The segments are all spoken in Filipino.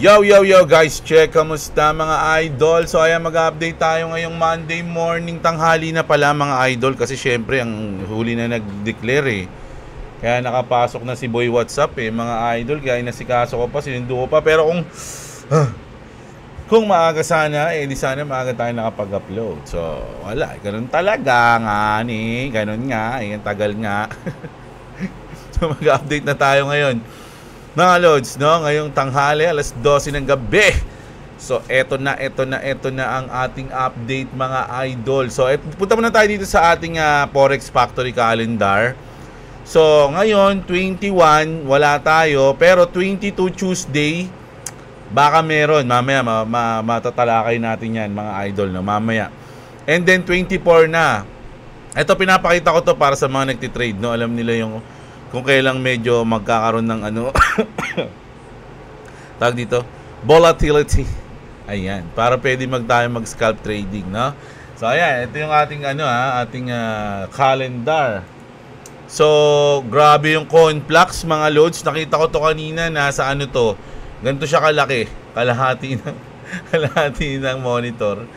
Yo, yo, yo guys, check, kamusta mga idol? So ayan, mag-update tayo ngayong Monday morning, tanghali na pala mga idol. Kasi syempre, ang huli na nag-declare eh. Kaya nakapasok na si Boy WhatsApp eh, mga idol. Kaya nasikaso ko pa, sinundo ko pa. Pero kung maaga sana, di sana maaga tayo nakapag-upload. So wala, ganun talaga nga ni, ganun nga, tagal nga. So mag-update na tayo ngayon mga lods, no? Ngayong tanghali, alas 12 ng gabi. So, eto na ang ating update mga idol. So, punta muna tayo dito sa ating Forex Factory calendar. So, ngayon, 21, wala tayo. Pero 22 Tuesday, baka meron. Mamaya, matatalakay natin yan mga idol, no? Mamaya. And then, 24 na. Ito, pinapakita ko to para sa mga nagtitrade, no? Alam nila yung kung kailang medyo magkakaroon ng tawag dito, volatility. Ayan, para pwede tayo mag-scalp trading, no? So ayan, ito yung ating ating calendar. So grabe yung Coinflux mga loads. Nakita ko to kanina, nasa to. Ganito siya kalaki, kalahati ng monitor.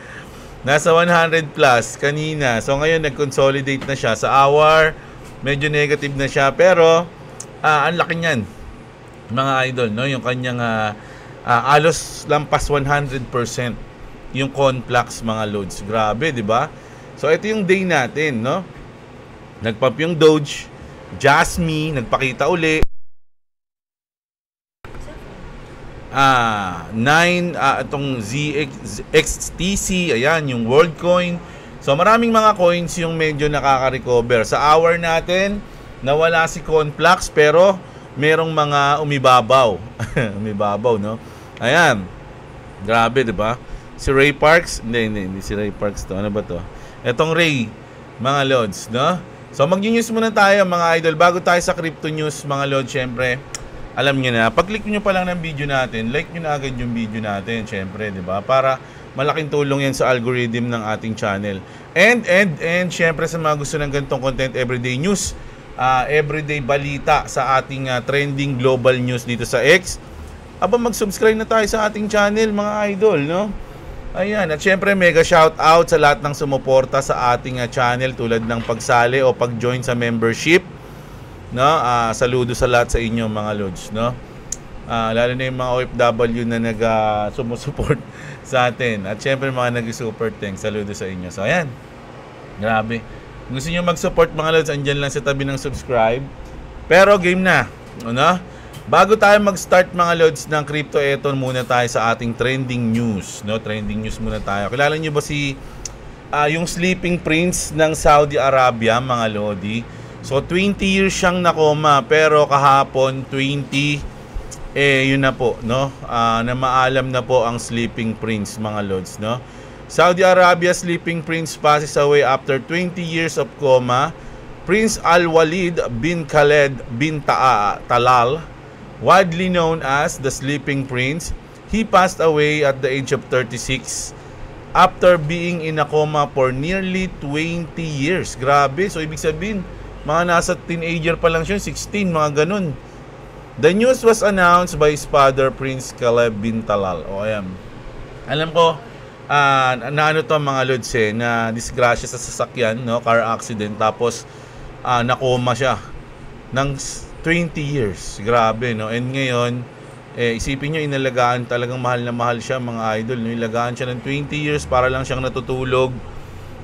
Nasa 100 plus kanina. So ngayon nag-consolidate na siya sa hour. Medyo negative na siya, pero ang laki niyan mga idol, no? Yung kanyang alos lampas 100% yung Coinflux mga loads. Grabe, di ba? So ito yung day natin, no? Nagpump yung Doge, Jasmy nagpakita uli. 9 itong ZXTC, ayan yung WorldCoin. So maraming mga coins yung medyo nakaka-recover. Sa hour natin, nawala si Coinflux pero merong mga umibabaw. Umibabaw, no? Ayan. Grabe, 'di ba? Si Ray Parks, hindi si Ray Parks to. Ano ba to? Etong Ray, mga lods, no? So mag-news muna tayo mga idol bago tayo sa crypto news mga lods. Syempre, alam niyo na, pag-click niyo pa lang ng video natin, like niyo na agad yung video natin, syempre, 'di ba? Para malaking tulong yan sa algorithm ng ating channel. And syempre sa mga gusto ng ganitong content, everyday news, everyday balita sa ating trending global news dito sa X, mag-subscribe na tayo sa ating channel mga idol, no? Ayan, at syempre mega shout out sa lahat ng sumuporta sa ating channel tulad ng pagsali o pag-join sa membership, no? Saludo sa lahat sa inyo mga lods, no? Lalo na yung mga OFW na sumusupport sa atin. At syempre mga nag-super thanks. Saludo sa inyo. So ayan, grabe. Gusto nyo mag-support mga lods, andyan lang sa tabi ng subscribe. Pero game na, ano? Bago tayo mag-start mga lods ng crypto, eto muna tayo sa ating trending news, no? Trending news muna tayo. Kilala nyo ba si yung sleeping prince ng Saudi Arabia mga lodi? So 20 years siyang nakoma, pero kahapon 20 yun na po, no? Na maalam na po ang sleeping prince mga lods, no? Saudi Arabia sleeping prince passes away after 20 years of coma. Prince Al-Walid bin Khaled bin Talal, widely known as the sleeping prince, he passed away at the age of 36 after being in a coma for nearly 20 years. Grabe, so ibig sabihin mga nasa teenager pa lang siya, 16, mga ganun. The news was announced by his father, Prince Khaled bin Talal. O ayan. Alam ko, to mga lods na disgrasya sa sasakyan, no? Car accident. Tapos, nakoma siya ng 20 years. Grabe, no? And ngayon, isipin nyo, inalagaan, talagang mahal na mahal siya, mga idol. No? Inalagaan siya ng 20 years para lang siyang natutulog,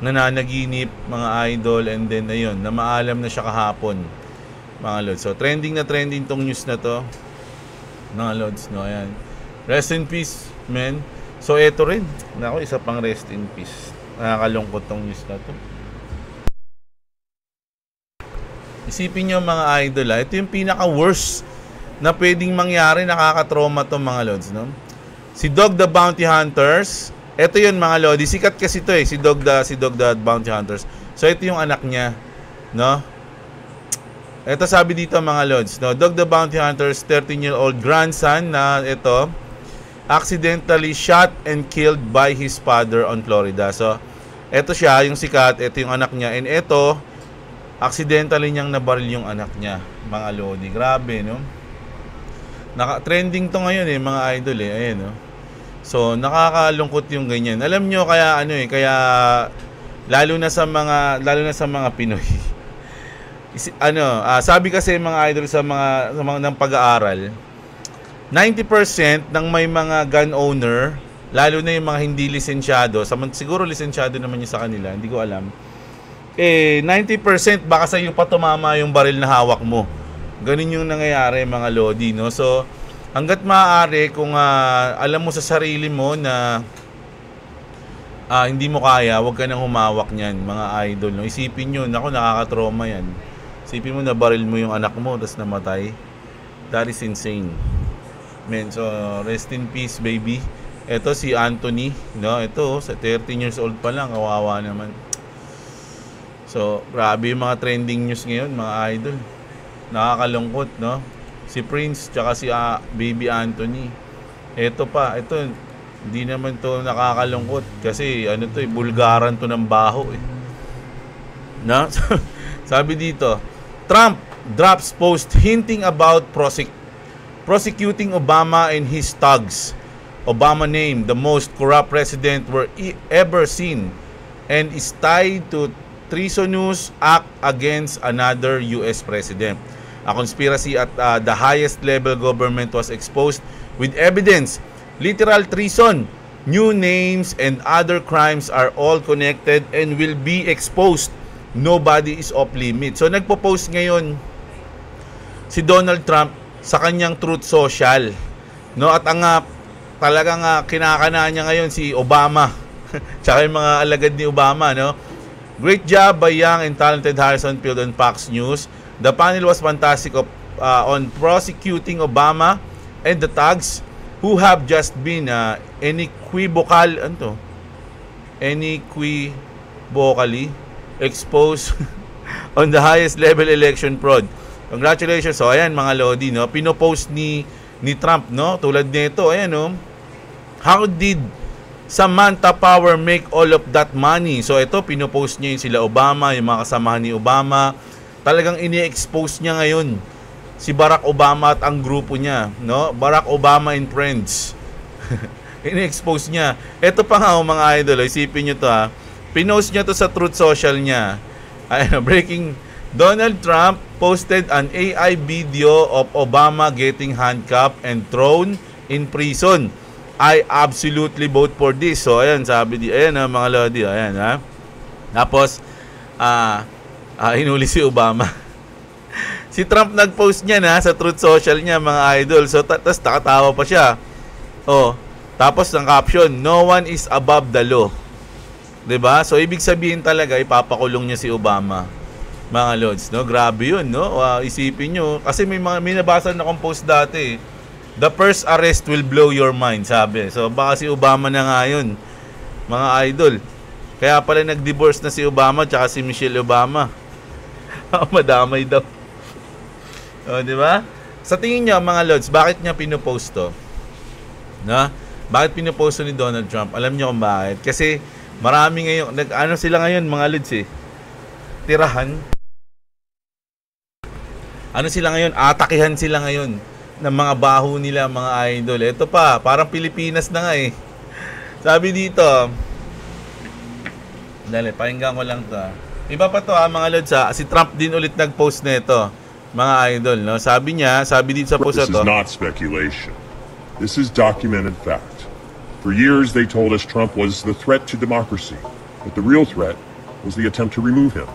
nananaginip, mga idol. And then, ayun, namaalam na siya kahapon. Mga lods. So trending na trending tong news na to mga lods, no? Ayan, rest in peace man. So eto rin, nako, isa pang rest in peace. Nakakalungkot tong news na to. Isipin nyo mga idol, ito yung pinaka worst na pwedeng mangyari, nakaka-trauma to mga lods, no? Si Dog the Bounty Hunters, ito yun mga lodi, sikat kasi to si Dog the Bounty Hunters. So ito yung anak niya, no? Ito sabi dito mga lods, no? Dog the Bounty Hunter's 13-year-old grandson na ito accidentally shot and killed by his father on Florida. So, ito siya, yung sikat, ito yung anak niya. And ito, accidentally niyang nabaril yung anak niya, mga lodi. Grabe, no? Trending to ngayon mga idol ayan So nakakalungkot yung ganyan. Alam nyo kaya kaya lalo na sa mga Pinoy. Sabi kasi mga idol sa mga ng pag-aaral, 90% ng may mga gun owner, lalo na yung mga hindi lisensyado, siguro lisensyado naman yung sa kanila, hindi ko alam. 90% baka sa iyo pa tumama yung baril na hawak mo. Ganun yung nangyayari mga lodi, no? So hangga't maaari kung alam mo sa sarili mo na hindi mo kaya, huwag ka nang humawak niyan, mga idol, no? Isipin nyo, nakaka-trauma yan. Isipin mo na baril mo yung anak mo tapos namatay. That is insane. Man, so rest in peace, baby. Ito si Anthony, no? Ito sa 13 years old pa lang, kawawa naman. So, grabe yung mga trending news ngayon, mga idol. Nakakalungkot, no? Si Prince tsaka si baby Anthony. Ito hindi naman to nakakalungkot kasi bulgaran to ng baho No? Sabi dito, Trump drops post hinting about prosecuting Obama and his thugs. Obama named the most corrupt president we're ever seen and is tied to treasonous act against another US president. A conspiracy at the highest level government was exposed with evidence. Literal treason, new names, and other crimes are all connected and will be exposed. Nobody is off limit. So nagpo-post ngayon si Donald Trump sa kanyang Truth Social, no? At talagang kinakanaan niya ngayon si Obama tsaka yung mga alagad ni Obama, no? Great job by young and talented Harrison Field on Fox News. The panel was fantastic on prosecuting Obama and the thugs who have just been unequivocally exposed on the highest level election fraud. Congratulations. So ayan mga lodi, no? Pinopost ni Trump, no? Tulad nito, ayan, no? How did Samantha Power make all of that money? So ito, pinopost niya yung sila Obama, yung mga kasamahan ni Obama. Talagang ini-expose niya ngayon si Barack Obama at ang grupo niya, no? Barack Obama and Friends. Ini-expose niya. Ito pa nga mga idol, isipin niyo to Pinost niya to sa Truth Social niya. Breaking, Donald Trump posted an AI video of Obama getting handcuffed and thrown in prison. I absolutely vote for this. So ayan, sabi ayan mga lodi, ayan Tapos hinuli si Obama. Si Trump nag-post niya sa Truth Social niya mga idol. So tapos nakatawa pa siya. Tapos ang caption, no one is above the law. 'Di ba? So ibig sabihin talaga ipapakulong niya si Obama. Mga lods, no? Grabe 'yun, no? Isipin niyo kasi may nabasa na akong post dati. The first arrest will blow your mind, sabi. So baka si Obama na nga 'yun. Mga idol. Kaya pala nag-divorce na si Obama tsaka si Michelle Obama. Madamay daw. Di ba? Sa tingin niyo mga lods, bakit niya pinopost to? Na? Bakit pinopost ni Donald Trump? Alam niyo kung bakit? Kasi marami ngayon, sila ngayon mga lods tirahan. Sila ngayon? Atakihan sila ngayon ng mga baho nila mga idol. Ito pa, parang Pilipinas na nga Sabi dito, dali, pakinggan ko lang to Iba pa to mga lods si Trump din ulit nag-post nito mga idol, no? Sabi dito sa post This is not speculation. This is documented fact. For years they told us Trump was the threat to democracy, but the real threat was the attempt to remove him.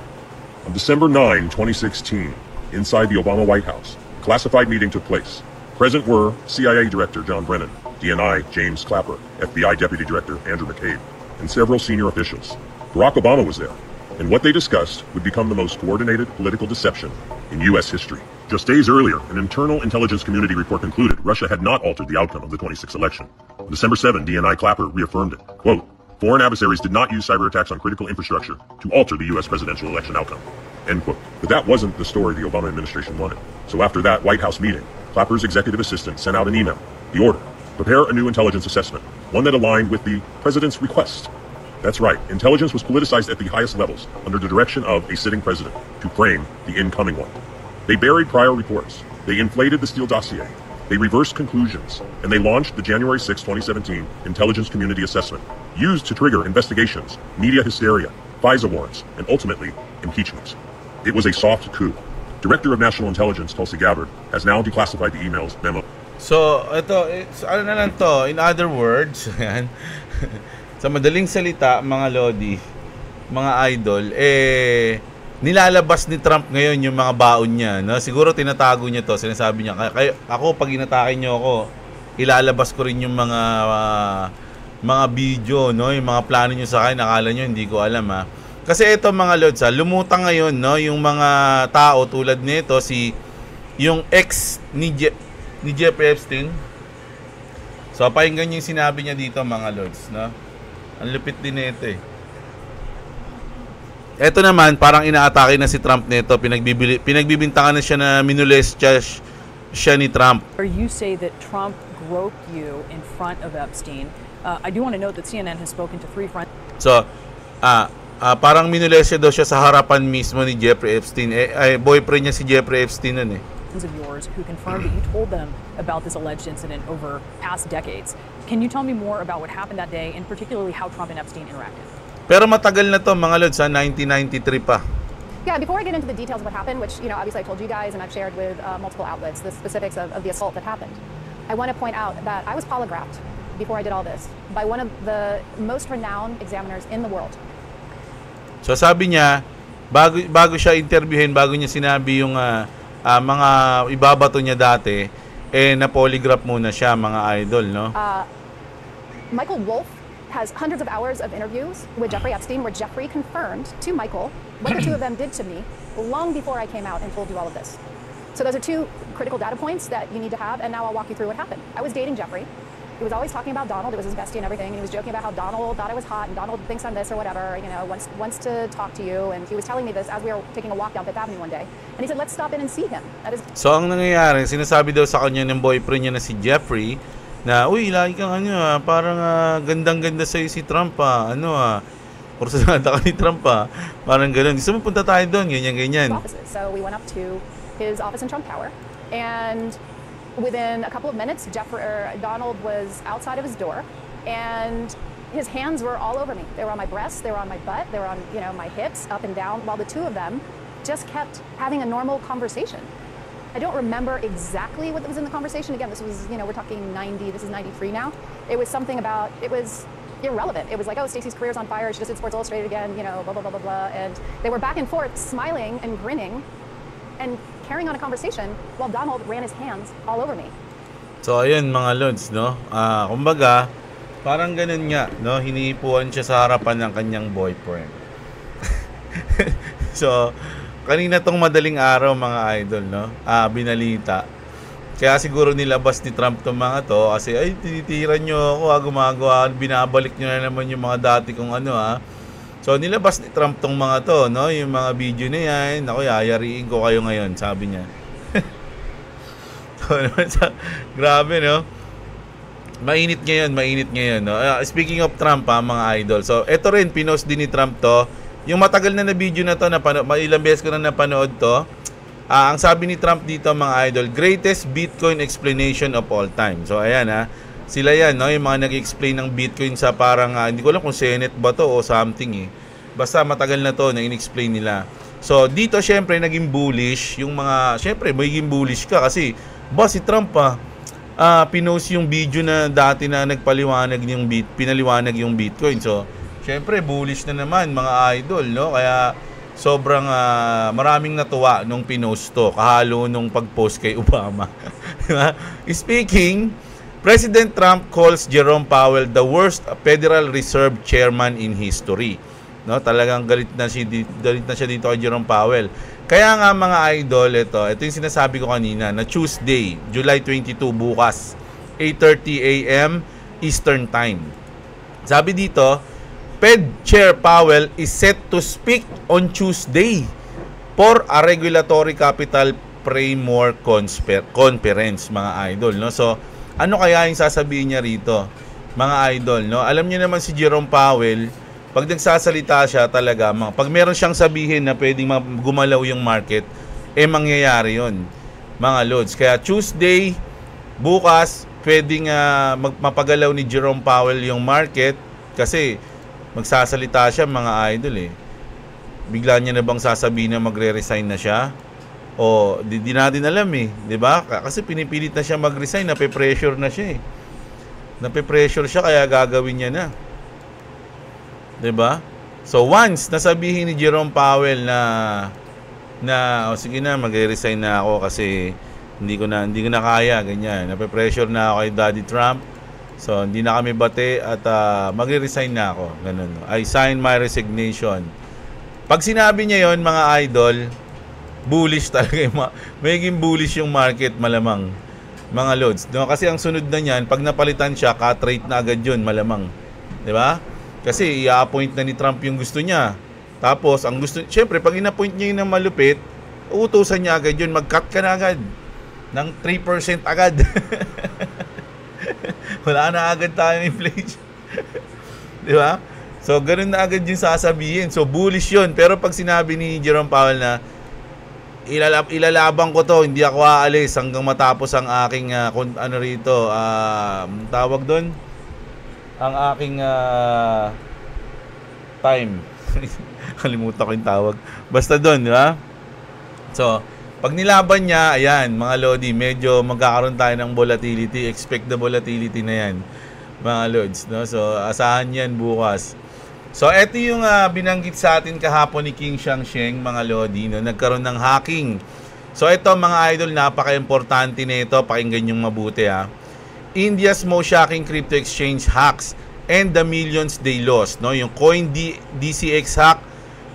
On December 9, 2016, inside the Obama White House, a classified meeting took place. Present were CIA Director John Brennan, DNI James Clapper, FBI Deputy Director Andrew McCabe, and several senior officials. Barack Obama was there, and what they discussed would become the most coordinated political deception in U.S. history. Just days earlier, an internal intelligence community report concluded Russia had not altered the outcome of the 26th election. On December 7, DNI Clapper reaffirmed it. Quote, foreign adversaries did not use cyber attacks on critical infrastructure to alter the U.S. presidential election outcome. End quote. But that wasn't the story the Obama administration wanted. So after that White House meeting, Clapper's executive assistant sent out an email. The order, prepare a new intelligence assessment, one that aligned with the president's request. That's right, intelligence was politicized at the highest levels under the direction of a sitting president to frame the incoming one. They buried prior reports. They inflated the Steele dossier. They reversed conclusions, and they launched the January 6, 2017 Intelligence Community Assessment, used to trigger investigations, media hysteria, FISA warrants, and ultimately, impeachments. It was a soft coup. Director of National Intelligence Tulsi Gabbard has now declassified the emails memo. So, ano na lang to, in other words, yan, sa madaling salita, mga Lodi, mga idol, nilalabas ni Trump ngayon yung mga baon niya, no? Siguro tinatago niya to, sinasabi niya, ako pag inatake niyo ako, ilalabas ko rin yung mga video, no? Yung mga plano niyo sa akin, akala niyo hindi ko alam, ha. Kasi ito mga Lods, lumutang ngayon, no, yung mga tao tulad nito, yung ex ni Jeffrey Epstein. So pakinggan yung sinabi niya dito mga Lods, no? Ang lupit din nito eh. Ito naman, parang inaatake na si Trump nito. Pinagbibintangan na siya na minulest siya ni Trump. You say that Trump groped you in front of Epstein. I do want to note that CNN has spoken to 3 friends. So, parang minulest siya daw siya sa harapan mismo ni Jeffrey Epstein. Boyfriend niya si Jeffrey Epstein nun eh. Of yours who confirmed that you told them about this alleged incident over past decades. Can you tell me more about what happened that day and particularly how Trump and Epstein interacted? Pero matagal na to mga Lods, 1993 pa. Yeah, before I get into the details of what happened, which, you know, obviously I told you guys and I've shared with multiple outlets the specifics of the assault that happened, I want to point out that I was polygraphed before I did all this by one of the most renowned examiners in the world. So sabi niya, bago siya interviewin, bago niya sinabi yung mga ibabato niya dati, na polygraph muna siya mga idol, no? Michael Wolff has hundreds of hours of interviews with Jeffrey Epstein where Jeffrey confirmed to Michael what the two of them did to me long before I came out and told you all of this. So those are 2 critical data points that you need to have, and now I'll walk you through what happened. I was dating Jeffrey. He was always talking about Donald. It was his bestie and everything. And he was joking about how Donald thought I was hot and Donald thinks I'm this or whatever, you know, wants to talk to you. And he was telling me this as we were taking a walk down Fifth Avenue one day. And he said, let's stop in and see him. That is... So ang nangyayari, sinasabi daw sa kanya ng boyfriend niya na si Jeffrey na, uy, lagi kang parang gandang-ganda sa'yo si Trump kursunada ka ni Trump parang gano'n. Gusto mo punta tayo doon, ganyan. So we went up to his office in Trump Tower. And within a couple of minutes, Donald was outside of his door, and his hands were all over me. They were on my breasts, they were on my butt, they were on, you know, my hips, up and down, while the two of them just kept having a normal conversation. I don't remember exactly what was in the conversation. Again, this was, you know, we're talking 90, this is 93 now. It was something about, it was irrelevant. It was like, oh, Stacey's career's on fire, she just did Sports Illustrated again, you know, blah, blah, blah, blah, blah. And they were back and forth, smiling and grinning, and carrying on a conversation while Donald ran his hands all over me. So ayun mga Lods, no? Kumbaga, parang ganun nga, no? Hinihipuan siya sa harapan ng kanyang boyfriend. So, kanina tong madaling araw mga idol, no? Binalita. Kaya siguro nilabas ni Trump tong mga to kasi ay tinitira nyo ako, gumagawa, binabalik nyo na naman yung mga dati kong So nilabas ni Trump tong mga to, no? Yung mga video na yan. Ako, yayariin ko kayo ngayon, sabi niya. So, grabe, no? Mainit ngayon, no? Speaking of Trump, mga idol. So, eto rin, pinost din ni Trump to. Yung matagal na video na to, ilang beses ko na napanood to. Ang sabi ni Trump dito, mga idol, greatest Bitcoin explanation of all time. So, ayan, sila yan, no? Yung mga nag-explain ng Bitcoin sa parang, hindi ko alam kung Senate ba to o something, Basta matagal na to na in-explain nila. So, dito, syempre, naging bullish. Yung mga, syempre, magiging bullish ka kasi, si Trump, pinost yung video na dati na pinaliwanag yung Bitcoin. So, syempre, bullish na naman, mga idol, no? Kaya, sobrang maraming natuwa nung pinost to. Kahalo nung pag-post kay Obama. Speaking, President Trump calls Jerome Powell the worst Federal Reserve Chairman in history. No, talagang galit na siya dito kay Jerome Powell. Kaya nga mga idol, ito yung sinasabi ko kanina na Tuesday, July 22 bukas, 8:30 AM Eastern Time. Sabi dito, Fed Chair Powell is set to speak on Tuesday for a regulatory capital framework conference, mga idol, no? So, ano kaya yung sasabihin niya rito, mga idol, no? Alam niyo naman si Jerome Powell, pag nagsasalita siya talaga, pag meron siyang sabihin na pwedeng gumalaw yung market, mangyayari yon, mga Lods. Kaya Tuesday, bukas pwedeng mapagalaw ni Jerome Powell yung market kasi magsasalita siya mga idol eh. Bigla niya na bang sasabihin na magre-resign na siya? O di natin alam eh, 'di ba? Kasi pinipilit na siya mag-resign, nape-pressure na siya eh. Nape-pressure siya kaya gagawin niya na. 'Di ba? So once nasabihin ni Jerome Powell na sige na magre-resign na ako kasi hindi ko na kaya, ganyan. Nape-pressure na ako kay Daddy Trump. So hindi na kami bate at magre-resign na ako, ganun. I sign my resignation. Pag sinabi niya 'yon, mga idol, bullish talaga, magiging bullish yung market malamang, mga lods. No, kasi ang sunod na niyan, pag napalitan siya, cut rate na agad 'yun, malamang. 'Di ba? Kasi i-appoint na ni Trump yung gusto niya. Tapos, ang gusto, syempre, pag in-appoint niya yung malupit, uutusan niya agad yun, mag-cut ka na agad. Ng 3% agad. Wala na agad tayong inflation. Di ba? So, ganun na agad yung sasabihin. So, bullish yun. Pero pag sinabi ni Jerome Powell na, ilalabang ko to, hindi ako aalis hanggang matapos ang aking, tawag doon? Ang aking time. Kalimutan ko yung tawag. Basta doon, di ba? So, pag nilaban niya, ayan, mga Lodi, medyo magkakaroon tayo ng volatility. Expect the volatility na yan, mga Lods. No? So, asahan yan bukas. So, eto yung binanggit sa atin kahapon ni King Shangsheng, mga Lodi. No? Nagkaroon ng hacking. So, ito, mga idol, napaka-importante na ito. Pakinggan yung mabuti, ha. India's most shocking crypto exchange hacks and the millions they lost. No? Yung CoinDCX hack,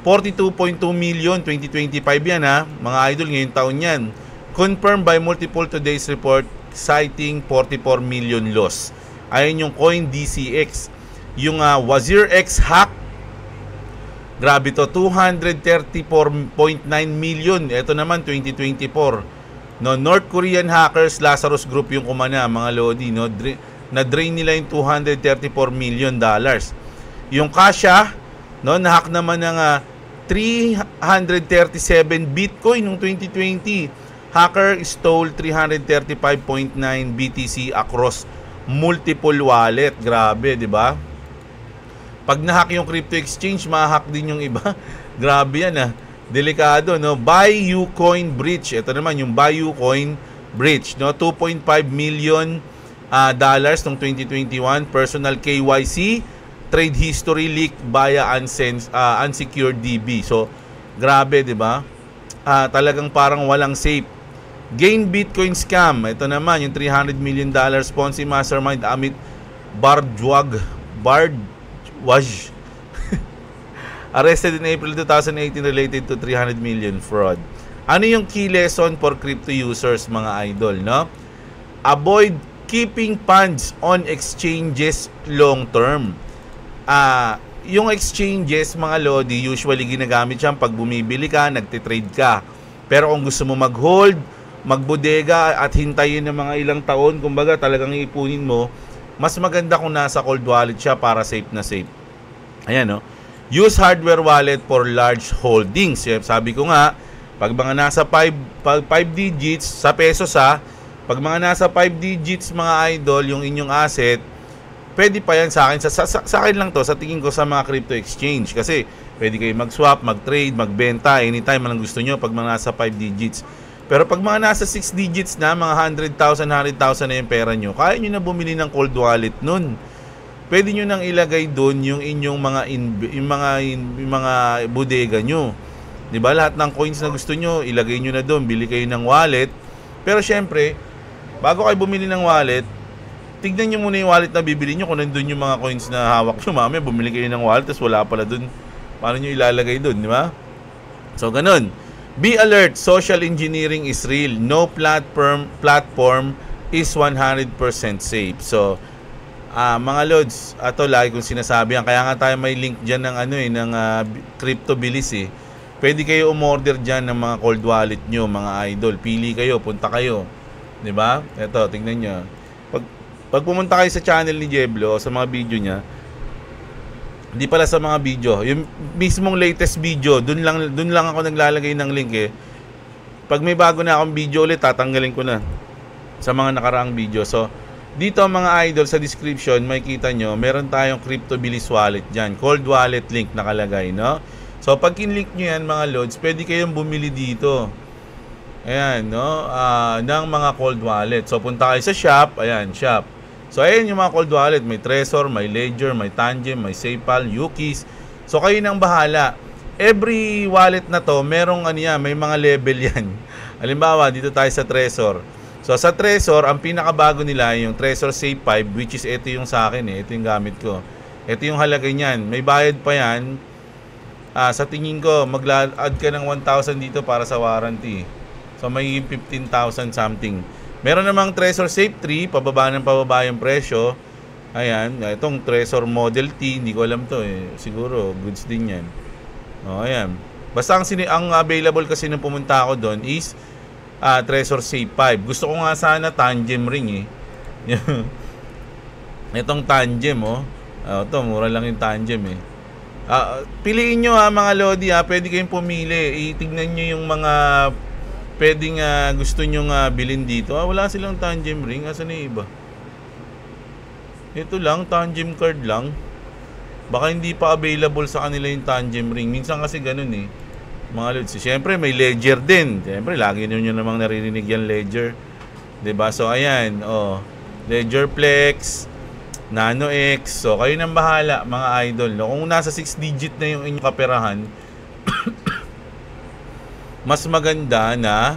42.2 million, 2025 yan ha. Mga idol, ngayong taon yan. Confirmed by multiple today's report citing 44 million loss. Ayun yung CoinDCX. Yung WazirX hack, grabe to, 234.9 million. Ito naman, 2024. No, North Korean hackers, Lazarus Group yung kumana, mga Lodi. No? Na-drain nila yung $234 million. Yung Kasha, no, na-hack naman ng 337 Bitcoin noong 2020. Hacker stole 335.9 BTC across multiple wallet. Grabe, di ba? Pag na-hack yung crypto exchange, ma-hack din yung iba. Grabe yan delikado, no? BuyUcoin breach. Ito naman yung BuyUcoin breach, no? 2.5 million dollars noong 2021. Personal KYC, trade history leak via unsecured DB. So, grabe, di ba? Talagang parang walang safe. Gain Bitcoin scam. Ito naman, yung $300 million Ponzi mastermind Amit Bardwaj. Arrested in April 2018 related to 300 million fraud. Ano yung key lesson for crypto users, mga idol, no? Avoid keeping funds on exchanges long term. Yung exchanges, mga Lodi, usually ginagamit yan pag bumibili ka, nagtitrade ka. Pero kung gusto mo mag-hold, magbodega at hintayin ng mga ilang taon, kumbaga talagang iipunin mo, mas maganda kung nasa cold wallet siya para safe na safe. Ayan, no? Use hardware wallet for large holdings. Sabi ko nga, pag mga nasa 5 digits, sa pesos pag mga nasa 5 digits, mga idol, yung inyong asset, pwede pa yan sa akin. Sa akin lang to, sa tingin ko sa mga crypto exchange. Kasi pwede kayo mag-swap, mag-trade, magbenta, anytime man gusto nyo pag mga nasa 5 digits. Pero pag mga nasa 6 digits na, mga 100,000 na yung pera nyo, kaya nyo na bumili ng cold wallet nun. Pwede nyo nang ilagay doon yung inyong mga bodega nyo. 'Di ba? Lahat ng coins na gusto nyo, ilagay nyo na doon, bili kayo ng wallet. Pero syempre, bago kayo bumili ng wallet, tignan nyo muna yung wallet na bibili nyo kung nandun yung mga coins na hawak nyo. Mamaya bumili kayo ng wallet tapos wala pala doon. Paano nyo ilalagay doon, di ba? So ganun. Be alert, social engineering is real. No platform is 100% safe. So mga Lods, ato lagi kong sinasabi yan. Kaya nga tayo may link dyan ng ng Crypto Bilis eh. Pwede kayo umorder dyan ng mga cold wallet nyo, mga idol. Pili kayo, punta kayo. 'Di ba? Ito, tingnan nyo. Pag pumunta kayo sa channel ni Jeblo o sa mga video niya, hindi pala sa mga video, yung mismong latest video, dun lang ako naglalagay ng link eh. Pag may bago na akong video ulit, tatanggalin ko na. sa mga nakaraang video. So, dito mga idol sa description, makikita nyo, meron tayong CryptoBillies wallet dyan. Cold wallet link nakalagay, no? So, pag kinlink nyo yan mga lods, pwede kayong bumili dito. Ayan, no? Ng mga cold wallet. So, punta kayo sa shop. Ayan, shop. So, ayan yung mga cold wallet. May Trezor, may Ledger, may Tangem, may SafePal, Ukis. So, kayo nang bahala. Every wallet na to, merong ano yan, may mga level yan. Halimbawa, dito tayo sa Trezor. So, sa Trezor, ang pinakabago nila yung Trezor Safe 5, which is ito yung sa akin eh. Ito yung gamit ko. Ito yung halaga niyan. May bayad pa yan. Sa tingin ko, mag-add ka ng 1,000 dito para sa warranty. So, may 15,000 something. Meron namang Trezor Safe 3, pababa yung presyo. Ayan, itong Trezor Model T, hindi ko alam to eh. Siguro, goods din yan. O, ayan. Basta ang available kasi nung pumunta ako doon is Trezor Safe 5. Gusto ko nga sana Tangem ring eh. Itong Tangem oh. Ito, mura lang yung Tangem eh. Piliin nyo mga Lodi pwede kayong pumili. Itignan nyo yung mga pwedeng gusto nyo bilhin dito. Wala silang Tangem ring. Asan na iba? Ito lang, Tangem card lang. Baka hindi pa available sa kanila yung Tangem ring. Minsan kasi ganun eh. Mga Lods. Siyempre may Ledger din. Siyempre lagi nyo namang naririnig yan Ledger. 'Di ba? So ayan, Ledger Flex, Nano X. So kayo nang bahala mga idol. No? Kung nasa 6 digit na yung inyong kaperahan, mas maganda na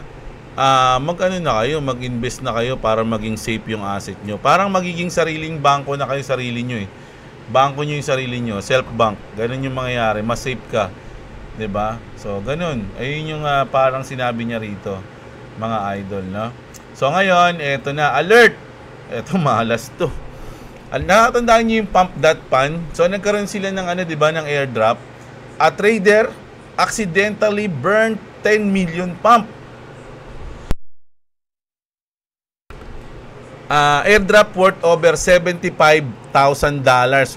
mag-invest na kayo para maging safe yung asset nyo. Parang magiging sariling bangko na kayo sarili nyo eh. Bangko nyo yung sarili nyo, self-bank. Ganun yung mangyayari, mas safe ka. 'Di ba? So, ganun. Ayun yung parang sinabi niya rito, mga idol, no? So, ngayon, eto na, alert! Eto, malas to. Nakatandaan niyo yung pump.pan? So, nagkaroon sila ng di ba, ng airdrop. A trader accidentally burned 10 million pump. Airdrop worth over $75,000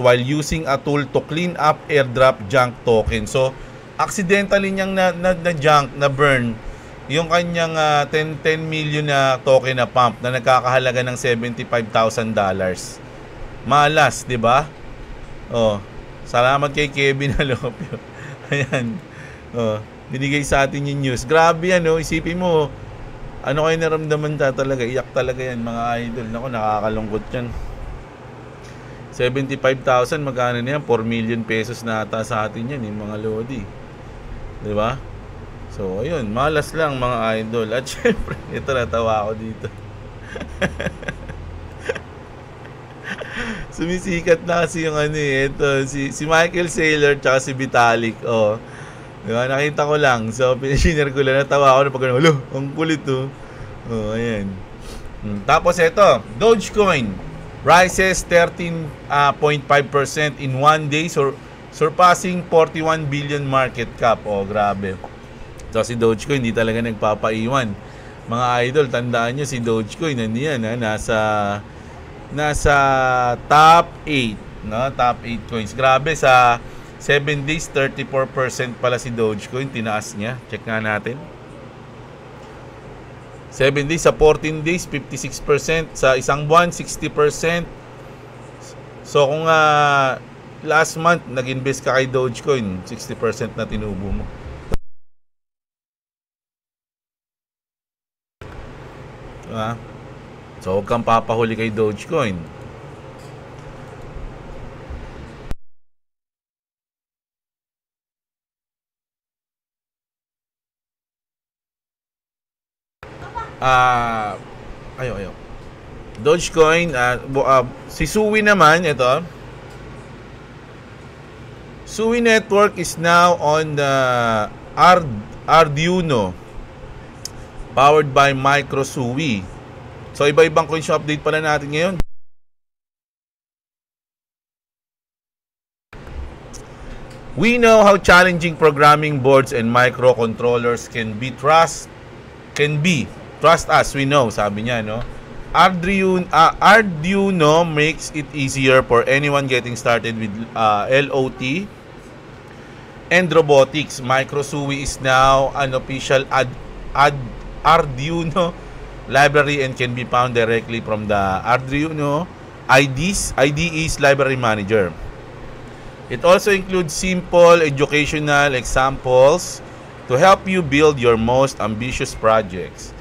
while using a tool to clean up airdrop junk token. So, accidentally niyang na-junk, na-burn yung kanyang 10 million na token na pump na nagkakahalaga ng $75,000. Malas, di ba? Salamat kay Kevin Alopio. Ayan. Binigay sa atin yung news. Grabe yan, isipin mo, ano kayo naramdaman talaga? Iyak talaga yan, mga idol. Naku, nakakalungkot yan. 75,000, magkano na yan? 4 million pesos na ata sa atin yan, yung mga Lodi. Diba? So, ayun, malas lang mga idol. At syempre, ito natawa ako dito. Sumisikat na kasi yung ito, si Michael Saylor tsaka si Vitalik. Diba? Nakita ko lang. So, pinashiner ko lang. Natawa ako na pag ang kulit ayan. Tapos ito, Dogecoin rises 13.5% in one day, surpassing 41 billion market cap. Grabe. So, si Dogecoin hindi talaga nagpapaiwan. Mga idol, tandaan nyo si Dogecoin, nasa top 8, no? Top 8 coins. Grabe, sa 7 days, 34% pala si Dogecoin. Tinaas niya. Check nga natin. 7 days, sa 14 days, 56%. Sa isang buwan, 60%. So, kung last month, nag-invest ka kay Dogecoin, 60% na tinubo mo. Diba? So, huwag kang papahuli kay Dogecoin. Ayo. Dogecoin, si Sui naman, ito. Sui network is now on the Arduino, powered by MicroSui. So, iba-ibang coins update pala natin ngayon. We know how challenging programming boards and microcontrollers can be. Trust us, we know, sabi niya, no? Arduino makes it easier for anyone getting started with LOT and robotics. MicroSui is now an official Arduino library and can be found directly from the Arduino IDE's library manager. It also includes simple educational examples to help you build your most ambitious projects.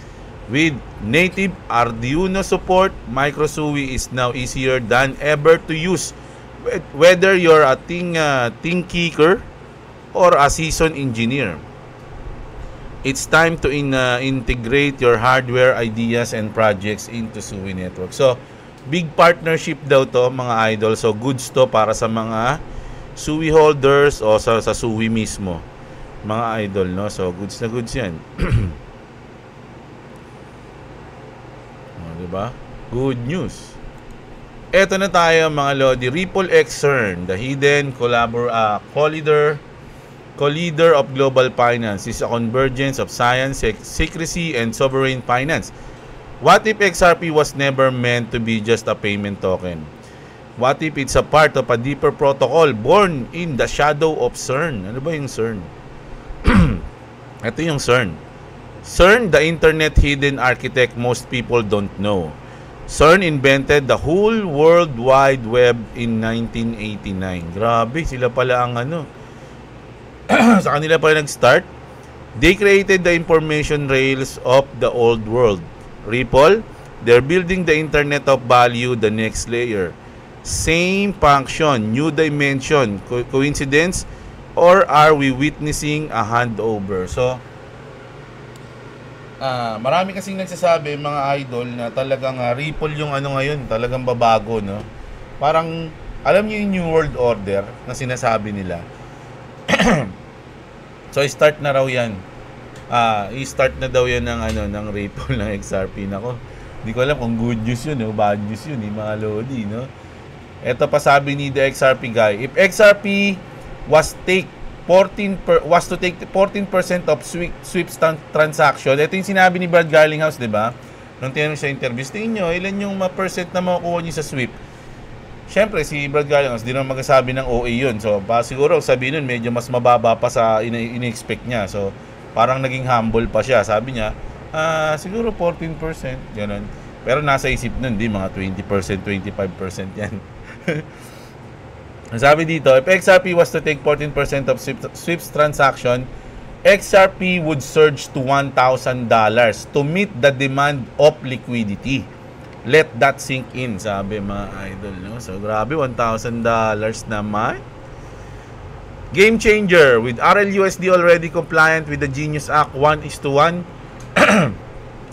With native Arduino support, MicroSUI is now easier than ever to use, whether you're a thinker or a seasoned engineer. It's time to integrate your hardware ideas and projects into SUI network. So, big partnership daw to mga idol. So, goods to para sa mga SUI holders o sa SUI mismo. Mga idol, no? So, goods na goods yan. Diba? Good news. Eto na tayo mga lodi. Ripple X CERN, the hidden co-leader of global finance, is a convergence of science, secrecy, and sovereign finance. What if XRP was never meant to be just a payment token? What if it's a part of a deeper protocol born in the shadow of CERN? Ano ba yung CERN? Ito yung CERN. CERN, the internet hidden architect most people don't know. CERN invented the whole World Wide Web in 1989. Grabe, sila pala ang sa kanila pala nag-start. They created the information rails of the old world. Ripple, they're building the internet of value, the next layer. Same function, new dimension. Coincidence? Or are we witnessing a handover? So, marami kasing nagsasabi, mga idol, na talagang Ripple yung ngayon, talagang babago, no? Parang, alam niyo yung New World Order na sinasabi nila. So, i-start na raw yan. I-start na daw yan ng Ripple ng XRP. Nako, hindi ko alam kung good news yun o bad news yun, mga lodi, no? Ito pa sabi ni the XRP guy, if XRP was to take 14% of sweep transaction, ito yung sinabi ni Brad Garlinghouse, di ba? Nung tinanong sa interview, tingin nyo, ilan yung percent na makukuha nyo sa sweep? Siyempre, si Brad Garlinghouse, di naman magsasabi ng OA yun. So, siguro, sabihin nun, medyo mas mababa pa sa in-expect niya. So, parang naging humble pa siya. Sabi niya, siguro 14%, gano'n. Pero nasa isip nun, di mga 20%, 25% yan. Sabi dito, if XRP was to take 14% of SWIFT's transaction, XRP would surge to $1,000 to meet the demand of liquidity. Let that sink in, sabi mga idol, no? So, grabe, $1,000 naman. Game changer. With RLUSD already compliant with the Genius Act 1:1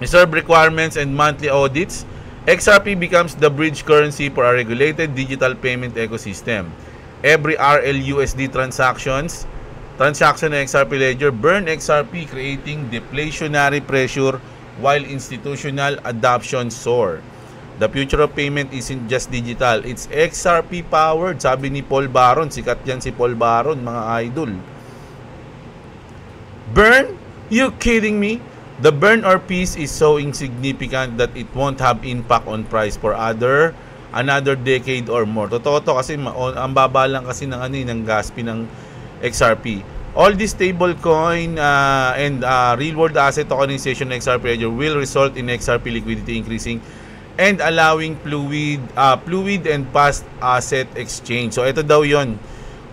reserve requirements and monthly audits, XRP becomes the bridge currency for a regulated digital payment ecosystem. Every RLUSD transaction na XRP ledger burn XRP, creating deflationary pressure while institutional adoption soar. The future of payment isn't just digital, it's XRP powered, sabi ni Paul Baron. Sikat yan si Paul Baron, mga idol. Burn? You kidding me? The burn or piece is so insignificant that it won't have impact on price for another decade or more. Totoo to kasi ang baba lang kasi ng gas fee ng XRP. All this stablecoin and real world asset tokenization ng XRP ledger will result in XRP liquidity increasing and allowing fluid and fast asset exchange. So ito daw yon,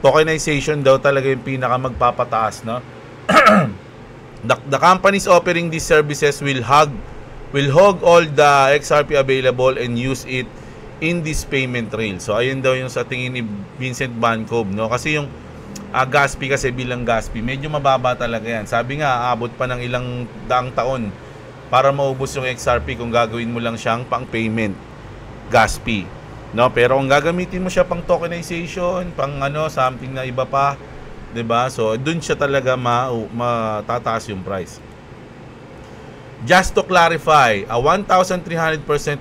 tokenization daw talaga yung pinaka magpapataas, no? The companies offering these services will hog all the XRP available and use it in this payment rail. So ayun daw yung sa tingin ni Vincent Van Cove, no? Kasi yung gas fee kasi bilang gas fee, medyo mababa talaga yan. Sabi nga, aabot pa ng ilang daang taon para maubos yung XRP kung gagawin mo lang siyang pang payment gas fee, no? Pero kung gagamitin mo siya pang tokenization, pang something na iba pa, 'di ba? So doon siya talaga matataas yung price. Just to clarify, a 1,300%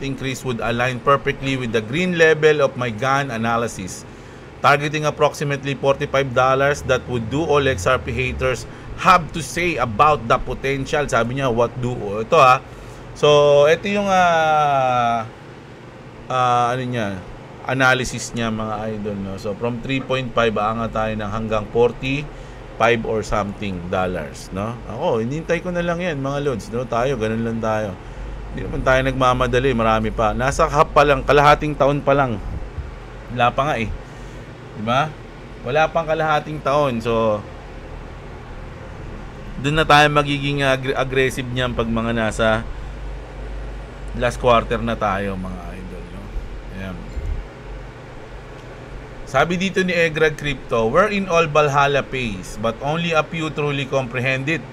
increase would align perfectly with the green level of my GAN analysis, targeting approximately $45. That would do all XRP haters have to say about the potential. Sabi niya, what do ito So ito yung analysis niya, mga idol, no? So from 3.5 aangat tayo ng hanggang 45 or something dollars, no? Ako, hinintay ko na lang yan, mga lods, no? Tayo, ganun lang tayo. Hindi naman tayo nagmamadali, marami pa. Nasa half pa lang, kalahating taon pa lang. Wala pa nga eh. Diba? Wala pang kalahating taon. So, doon na tayo magiging aggressive niyan pag mga nasa last quarter na tayo, mga idol. No? Ayan. Sabi dito ni Egrad Crypto, we're in all Valhalla pays, but only a few truly comprehend it.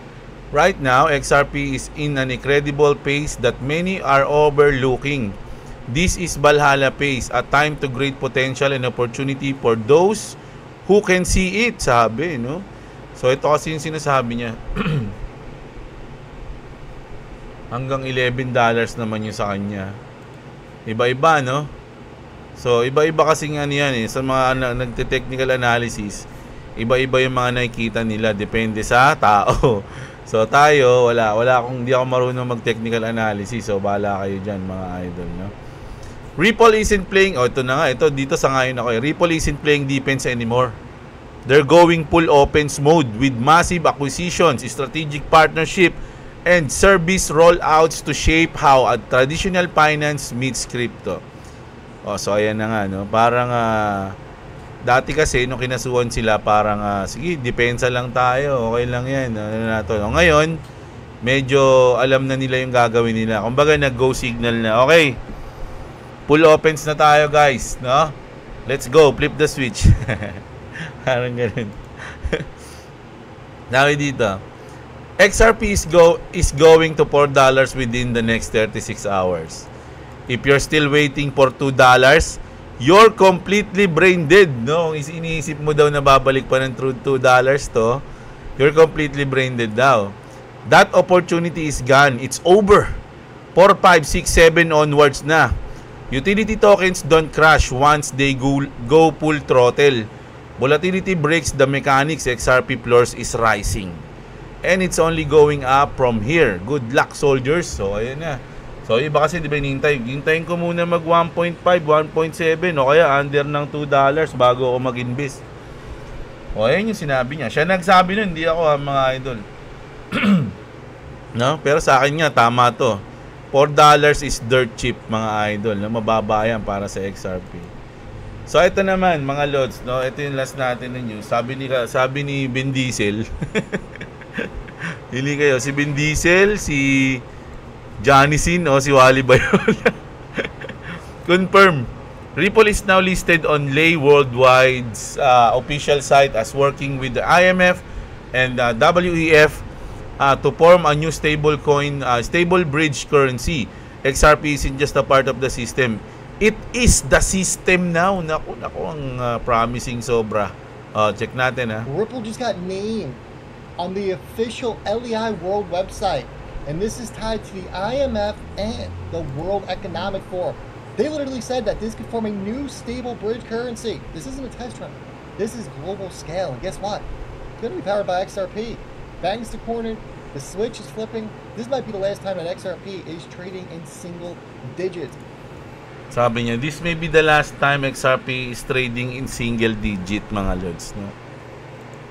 Right now, XRP is in an incredible pace that many are overlooking. This is Valhalla pace, a time to great potential and opportunity for those who can see it, sabi, no? So, ito kasi yung sinasabi niya. Hanggang $11 naman yung sa kanya. Iba-iba, no? So, iba-iba kasi nga yan eh. Sa mga nagte-technical analysis, iba-iba yung mga nakikita nila. Depende sa tao. So tayo, hindi ako marunong mag-technical analysis. So bahala kayo dyan, mga idol, no? Ripple isn't playing, ito na nga, ito dito sa ngayon ako eh. Ripple isn't playing defense anymore. They're going full offense mode with massive acquisitions, strategic partnership, and service rollouts to shape how a traditional finance meets crypto. So ayan na nga, no? Parang dati kasi nung kinasuhan sila parang sige, depensa lang tayo, okay lang yan, ngayon medyo alam na nila yung gagawin nila, kumbaga nag-go signal na, okay, full offense na tayo guys, no? Let's go, flip the switch. Parang ganun. Nawi dito, XRP is going to $4 within the next 36 hours. If you're still waiting for $2, you're completely brain dead, no? Iniisip mo daw na babalik pa ng $2 to, you're completely brain dead daw. That opportunity is gone. It's over. 4, 5, 6, 7 onwards na. Utility tokens don't crash once they go full throttle. Volatility breaks the mechanics. XRP floors is rising. And it's only going up from here. Good luck, soldiers. So, ayan na. So, iba kasi di ba hintayin ko muna mag 1.5, 1.7 o kaya under ng $2 bago ako mag-invest. O, ayan yung sinabi niya. Siya nagsabi nun, hindi ako mga idol. No? Pero sa akin nga, tama to. $4 is dirt cheap, mga idol. No? Mababa yan para sa XRP. So, ito naman, mga lods. No? Ito yung last natin na news. Sabi ni Vin Diesel. Hindi kayo. Si Vin Diesel, si Johnny Sin o si Wally Bayola. Confirm. Ripple is now listed on Lay Worldwide's official site as working with the IMF and WEF to form a new stable bridge currency. XRP isn't just a part of the system. It is the system now. Naku, ang promising sobra. Check natin ha. Ripple just got named on the official LEI World website. And this is tied to the IMF and the World Economic Forum. They literally said that this could form a new stable bridge currency. This isn't a test run. This is global scale. And guess what? It's going to be powered by XRP. Bangs to corner. The switch is flipping. This might be the last time that XRP is trading in single digits. Sabi niya, this may be the last time XRP is trading in single digit, mga lods, no?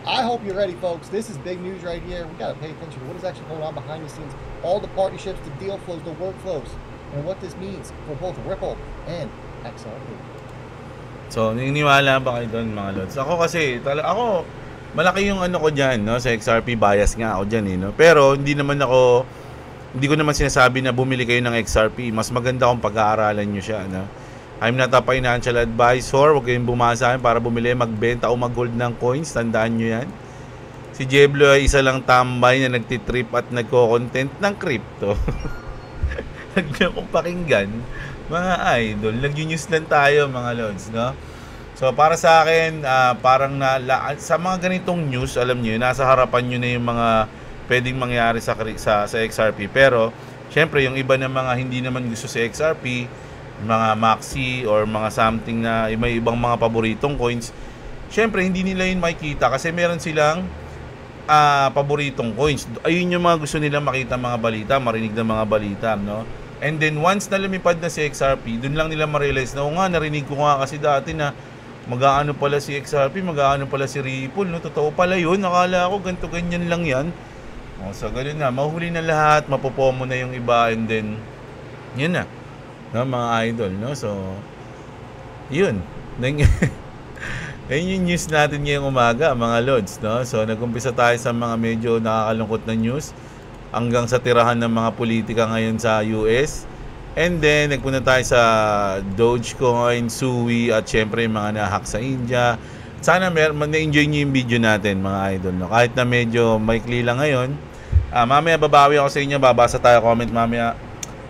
I hope you're ready, folks. This is big news right here. We got to pay attention to what is actually going on behind the scenes. All the partnerships, the deal flows, the workflows, and what this means for both Ripple and XRP. So, niniwala ba kayo doon, mga lods? Ako kasi, malaki yung ano ko dyan, no? Sa XRP, bias nga ako dyan, eh, no? Pero, hindi ko naman sinasabi na bumili kayo ng XRP. Mas maganda kung pag-aaralan nyo siya, no? I'm not a financial advisor. Huwag kayong bumasa akin para bumili, magbenta o mag-hold ng coins. Tandaan nyo yan. Si Jeblo ay isa lang tambay na nagtitrip at nagko-content ng crypto. Huwag nyo kong pakinggan, mga idol. Nag-news lang tayo, mga lods, no? So, para sa akin, parang sa mga ganitong news, alam nyo, nasa harapan nyo na yung mga pwedeng mangyari sa XRP. Pero, syempre, yung iba na mga hindi naman gusto sa XRP, mga maxi or mga something na may ibang mga paboritong coins, syempre hindi nila yun makikita kasi meron silang paboritong coins. Ayun yung mga gusto nila makita, mga balita, marinig ng mga balita, no? And then once na lumipad na si XRP, dun lang nila ma-realize na narinig ko nga kasi dati na mag-aano pala si XRP, mag-aano pala si Ripple, no? Totoo pala yun, nakala ko ganito ganyan lang yan. So ganun na, mahuli na lahat, mapopomo na yung iba, and then Yun na. No, mga idol, no? So, yun. Ayun yung news natin ngayong umaga, mga lods, no? So, nag-umpisa tayo sa mga medyo nakakalungkot na news hanggang sa tirahan ng mga politika ngayon sa US. And then, nagpunta tayo sa Dogecoin, Sui, at syempre yung mga nahack sa India. Sana na-enjoy nyo yung video natin, mga idol, no? Kahit na medyo maikli lang ngayon. Mamaya babawi ako sa inyo, babasa tayo comment mamaya,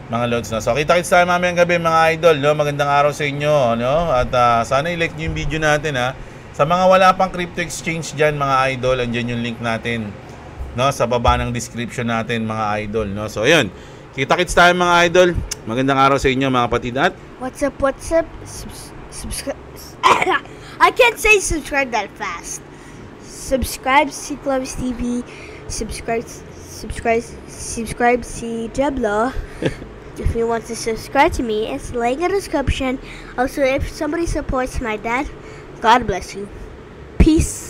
mga lods, no? So, kita-kits tayo mamayang gabi, mga idol, no? Magandang araw sa inyo, no? At sana i-like nyo yung video natin, ha? Sa mga wala pang crypto exchange dyan, mga idol, andyan yung link natin, no? Sa baba ng description natin, mga idol, no? So, ayun. Kita-kits tayo, mga idol. Magandang araw sa inyo, mga kapatid. At what's up? Subscribe. I can't say subscribe that fast. Subscribe si Clovis TV. Subscribe si Jeblo. If you want to subscribe to me, it's link in the description. Also, if somebody supports my dad, God bless you. Peace.